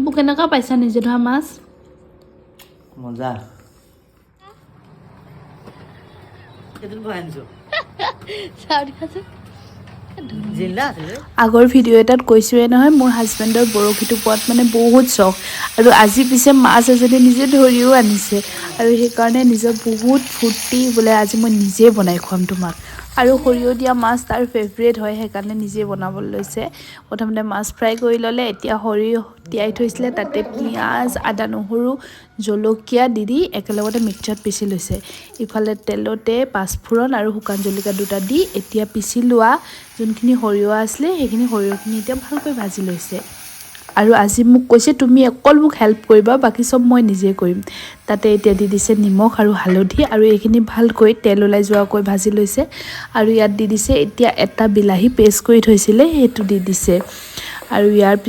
book কেনেকুৱা পাইছা নিজে ধৰা মাছ মজা কেদিন বহাইছো আগৰ ভিডিঅ' এটাত কৈছোঁৱে নহয় মোৰ হাজবেণ্ডৰ বৰশীটো পোৱাত মানে বহুত চখ আৰু আজি পিছে মাছ এজনী নিজে ধৰিও আনিছে আৰু সেইকাৰণে নিজৰ বহুত ফূৰ্তি বোলে আজি মই নিজে বনাই খুৱাম তোমাক আৰু সৰিয়হ দিয়া মাছ তাৰ ফেভৰেট হয় সেইকাৰণে নিজে বনাবলৈ লৈছে প্ৰথমতে মাছ ফ্ৰাই কৰি ল'লে এতিয়া সৰিয়হ তিয়াই থৈছিলে তাতে পিঁয়াজ আদা নহৰু জলকীয়া দি একেলগতে মিক্সাৰত পিচি লৈছে ইফালে তেলতে পাঁচফোৰণ আৰু শুকান জলকীয়া দুটা দি এতিয়া পিচি লোৱা যোনখিনি সৰিয়হ আছিলে সেইখিনি সৰিয়হখিনি এতিয়া ভালকৈ ভাজি লৈছে আৰু আজি মোক কৈছে তুমি অকল মোক হেল্প কৰিবা বাকী চব মই নিজে কৰিম তাতে এতিয়া দি দিছে নিমখ আৰু হালধি আৰু এইখিনি ভালকৈ তেল ওলাই যোৱাকৈ ভাজি লৈছে আৰু ইয়াত দি দিছে এতিয়া এটা বিলাহী পেষ্ট কৰি থৈছিলে সেইটো দি দিছে আৰু ইয়াৰ